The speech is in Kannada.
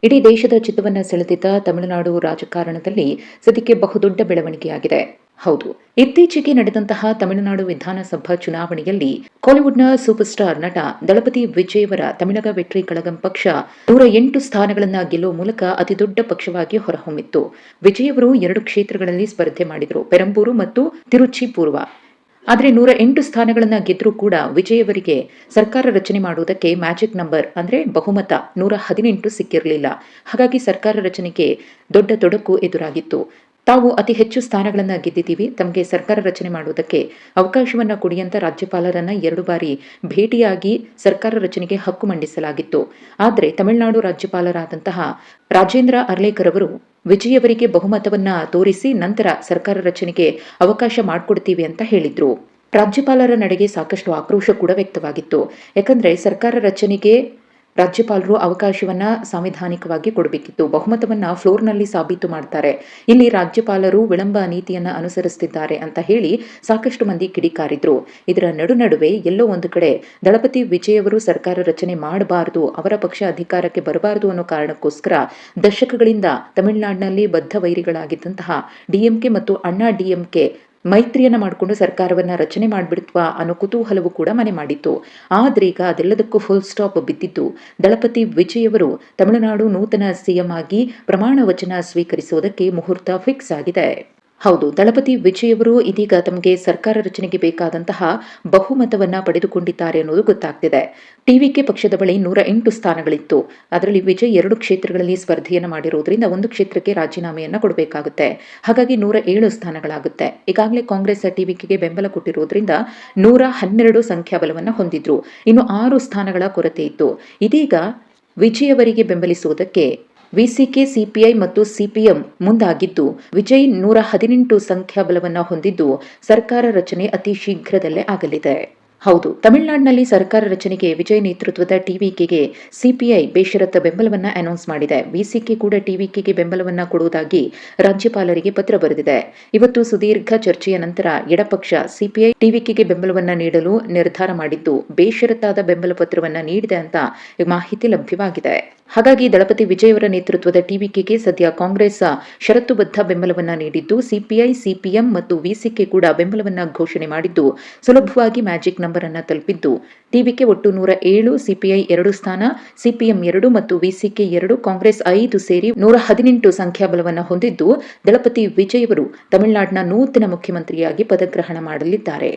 ಇಡೀ ದೇಶದ ಚಿತ್ತವನ್ನು ಸೆಳೆದಿದ್ದ ತಮಿಳುನಾಡು ರಾಜಕಾರಣದಲ್ಲಿ ಸದ್ಯಕ್ಕೆ ಬಹುದೊಡ್ಡ ಬೆಳವಣಿಗೆಯಾಗಿದೆ. ಹೌದು, ಇತ್ತೀಚೆಗೆ ನಡೆದಂತಹ ತಮಿಳುನಾಡು ವಿಧಾನಸಭಾ ಚುನಾವಣೆಯಲ್ಲಿ ಕಾಲಿವುಡ್ನ ಸೂಪರ್ ಸ್ಟಾರ್ ನಟ ದಳಪತಿ ವಿಜಯವರ ತಮಿಳಗ ವೆಟ್ರಿ ಕಳಗಂ ಪಕ್ಷ 108 ಸ್ಥಾನಗಳನ್ನು ಗೆಲ್ಲುವ ಮೂಲಕ ಅತಿದೊಡ್ಡ ಪಕ್ಷವಾಗಿ ಹೊರಹೊಮ್ಮಿತ್ತು. ವಿಜಯವರು 2 ಕ್ಷೇತ್ರಗಳಲ್ಲಿ ಸ್ಪರ್ಧೆ ಮಾಡಿದರು, ಪೆರಂಬೂರು ಮತ್ತು ತಿರುಚಿ ಪೂರ್ವ. ಆದರೆ 108 ಸ್ಥಾನಗಳನ್ನು ಗೆದ್ದರೂ ಕೂಡ ವಿಜಯವರಿಗೆ ಸರ್ಕಾರ ರಚನೆ ಮಾಡುವುದಕ್ಕೆ ಮ್ಯಾಜಿಕ್ ನಂಬರ್ ಅಂದರೆ ಬಹುಮತ 118 ಸಿಕ್ಕಿರಲಿಲ್ಲ. ಹಾಗಾಗಿ ಸರ್ಕಾರ ರಚನೆಗೆ ದೊಡ್ಡ ತೊಡಕು ಎದುರಾಗಿತ್ತು. ತಾವು ಅತಿ ಹೆಚ್ಚು ಸ್ಥಾನಗಳನ್ನು ಗೆದ್ದಿದ್ದೀವಿ, ತಮಗೆ ಸರ್ಕಾರ ರಚನೆ ಮಾಡುವುದಕ್ಕೆ ಅವಕಾಶವನ್ನು ಕೊಡಿ ಅಂತ ರಾಜ್ಯಪಾಲರನ್ನ 2 ಬಾರಿ ಭೇಟಿಯಾಗಿ ಸರ್ಕಾರ ರಚನೆಗೆ ಹಕ್ಕು ಮಂಡಿಸಲಾಗಿತ್ತು. ಆದರೆ ತಮಿಳುನಾಡು ರಾಜ್ಯಪಾಲರಾದಂತಹ ರಾಜೇಂದ್ರ ಅರ್ಲೇಕರ್ ಅವರು ವಿಜಯವರಿಗೆ ಬಹುಮತವನ್ನ ತೋರಿಸಿ ನಂತರ ಸರ್ಕಾರ ರಚನೆಗೆ ಅವಕಾಶ ಮಾಡಿಕೊಡ್ತೀವಿ ಅಂತ ಹೇಳಿದ್ರು. ರಾಜ್ಯಪಾಲರ ನಡೆಗೆ ಸಾಕಷ್ಟು ಆಕ್ರೋಶ ಕೂಡ ವ್ಯಕ್ತವಾಗಿತ್ತು. ಯಾಕಂದ್ರೆ ಸರ್ಕಾರ ರಚನೆಗೆ ರಾಜ್ಯಪಾಲರು ಅವಕಾಶವನ್ನ ಸಾಂವಿಧಾನಿಕವಾಗಿ ಕೊಡಬೇಕಿತ್ತು. ಬಹುಮತವನ್ನ ಫ್ಲೋರ್ನಲ್ಲಿ ಸಾಬೀತು ಮಾಡ್ತಾರೆ, ಇಲ್ಲಿ ರಾಜ್ಯಪಾಲರು ವಿಳಂಬ ನೀತಿಯನ್ನ ಅನುಸರಿಸುತ್ತಿದ್ದಾರೆ ಅಂತ ಹೇಳಿ ಸಾಕಷ್ಟು ಮಂದಿ ಕಿಡಿಕಾರಿದ್ರು. ಇದರ ನಡುವೆ ಎಲ್ಲೋ ಒಂದು ಕಡೆ ದಳಪತಿ ವಿಜಯವರು ಸರ್ಕಾರ ರಚನೆ ಮಾಡಬಾರದು, ಅವರ ಪಕ್ಷ ಅಧಿಕಾರಕ್ಕೆ ಬರಬಾರದು ಅನ್ನೋ ಕಾರಣಕ್ಕೋಸ್ಕರ ದಶಕಗಳಿಂದ ತಮಿಳುನಾಡಿನಲ್ಲಿ ಬದ್ಧ ವೈರಿಗಳಾಗಿದ್ದಂತಹ ಡಿಎಂಕೆ ಮತ್ತು ಅಣ್ಣಾ ಡಿಎಂಕೆ ಮೈತ್ರಿಯನ್ನ ಮಾಡಿಕೊಂಡು ಸರ್ಕಾರವನ್ನ ರಚನೆ ಮಾಡಿಬಿಡ್ತವಾ ಅನ್ನೋ ಕುತೂಹಲವು ಕೂಡ ಮನೆ ಮಾಡಿತ್ತು. ಆದ್ರೆ ಈಗ ಅದೆಲ್ಲದಕ್ಕೂ ಫುಲ್ ಸ್ಟಾಪ್ ಬಿದ್ದಿದ್ದು ದಳಪತಿ ವಿಜಯವರು ತಮಿಳುನಾಡು ನೂತನ ಸಿಎಂ ಆಗಿ ಪ್ರಮಾಣ ವಚನ ಸ್ವೀಕರಿಸುವುದಕ್ಕೆ ಮುಹೂರ್ತ ಫಿಕ್ಸ್ ಆಗಿದೆ. ಹೌದು, ದಳಪತಿ ವಿಜಯವರು ಇದೀಗ ತಮಗೆ ಸರ್ಕಾರ ರಚನೆಗೆ ಬೇಕಾದಂತಹ ಬಹುಮತವನ್ನ ಪಡೆದುಕೊಂಡಿದ್ದಾರೆ ಅನ್ನೋದು ಗೊತ್ತಾಗ್ತಿದೆ. ಟಿವಿಕೆ ಪಕ್ಷದ ಬಳಿ 108 ಸ್ಥಾನಗಳಿತ್ತು. ಅದರಲ್ಲಿ ವಿಜಯ್ 2 ಕ್ಷೇತ್ರಗಳಲ್ಲಿ ಸ್ಪರ್ಧೆಯನ್ನು ಮಾಡಿರುವುದರಿಂದ 1 ಕ್ಷೇತ್ರಕ್ಕೆ ರಾಜೀನಾಮೆಯನ್ನ ಕೊಡಬೇಕಾಗುತ್ತೆ. ಹಾಗಾಗಿ 107 ಸ್ಥಾನಗಳಾಗುತ್ತೆ. ಈಗಾಗಲೇ ಕಾಂಗ್ರೆಸ್ ಟಿವಿಕೆಗೆ ಬೆಂಬಲ ಕೊಟ್ಟಿರುವುದರಿಂದ 112 ಸಂಖ್ಯಾಬಲವನ್ನು ಹೊಂದಿದ್ರು. ಇನ್ನು 6 ಸ್ಥಾನಗಳ ಕೊರತೆ ಇತ್ತು. ಇದೀಗ ವಿಜಯ್ ಅವರಿಗೆ ಬೆಂಬಲಿಸುವುದಕ್ಕೆ ವಿಸಿಕೆ, ಸಿಪಿಐ ಮತ್ತು ಸಿಪಿಎಂ ಮುಂದಾಗಿದ್ದು ವಿಜಯ್ 118 ಸಂಖ್ಯಾಬಲವನ್ನು ಹೊಂದಿದ್ದು ಸರ್ಕಾರ ರಚನೆ ಅತಿ ಶೀಘ್ರದಲ್ಲೇ ಆಗಲಿದೆ. ಹೌದು, ತಮಿಳುನಾಡಿನಲ್ಲಿ ಸರ್ಕಾರ ರಚನೆಗೆ ವಿಜಯ್ ನೇತೃತ್ವದ ಟಿವಿಕೆಗೆ ಸಿಪಿಐ ಬೇಷರತ್ತ ಬೆಂಬಲವನ್ನ ಅನೌನ್ಸ್ ಮಾಡಿದೆ. ವಿಸಿಕೆ ಕೂಡ ಟಿವಿಕೆಗೆ ಬೆಂಬಲವನ್ನ ಕೊಡುವುದಾಗಿ ರಾಜ್ಯಪಾಲರಿಗೆ ಪತ್ರ ಬರೆದಿದೆ. ಇವತ್ತು ಸುದೀರ್ಘ ಚರ್ಚೆಯ ನಂತರ ಎಡಪಕ್ಷ ಸಿಪಿಐ ಟಿವಿಕೆಗೆ ಬೆಂಬಲವನ್ನ ನೀಡಲು ನಿರ್ಧಾರ ಮಾಡಿದ್ದು ಬೇಷರತ್ತಾದ ಬೆಂಬಲ ಪತ್ರವನ್ನ ನೀಡಿದೆ ಅಂತ ಮಾಹಿತಿ ಲಭ್ಯವಾಗಿದೆ. ಹಾಗಾಗಿ ದಳಪತಿ ವಿಜಯವರ ನೇತೃತ್ವದ ಟಿವಿಕೆಗೆ ಸದ್ಯ ಕಾಂಗ್ರೆಸ್ ಷರತ್ತುಬದ್ಧ ಬೆಂಬಲವನ್ನ ನೀಡಿದ್ದು ಸಿಪಿಐ, ಸಿಪಿಎಂ ಮತ್ತು ವಿಸಿಕೆ ಕೂಡ ಬೆಂಬಲವನ್ನ ಘೋಷಣೆ ಮಾಡಿದ್ದು ಸುಲಭವಾಗಿ ಮ್ಯಾಜಿಕ್ ನಂಬರ್ ಅನ್ನ ತಲುಪಿದ್ದು ಟಿವಿಕೆ ಒಟ್ಟು 107, ಸಿಪಿಐ 2 ಸ್ಥಾನ, ಸಿಪಿಎಂ 2 ಮತ್ತು ವಿಸಿಕೆ 2, ಕಾಂಗ್ರೆಸ್ 5 ಸೇರಿ 118 ಸಂಖ್ಯಾಬಲವನ್ನು ಹೊಂದಿದ್ದು ದಳಪತಿ ವಿಜಯವರು ತಮಿಳುನಾಡಿನ ನೂತನ ಮುಖ್ಯಮಂತ್ರಿಯಾಗಿ ಪದಗ್ರಹಣ ಮಾಡಲಿದ್ದಾರೆ.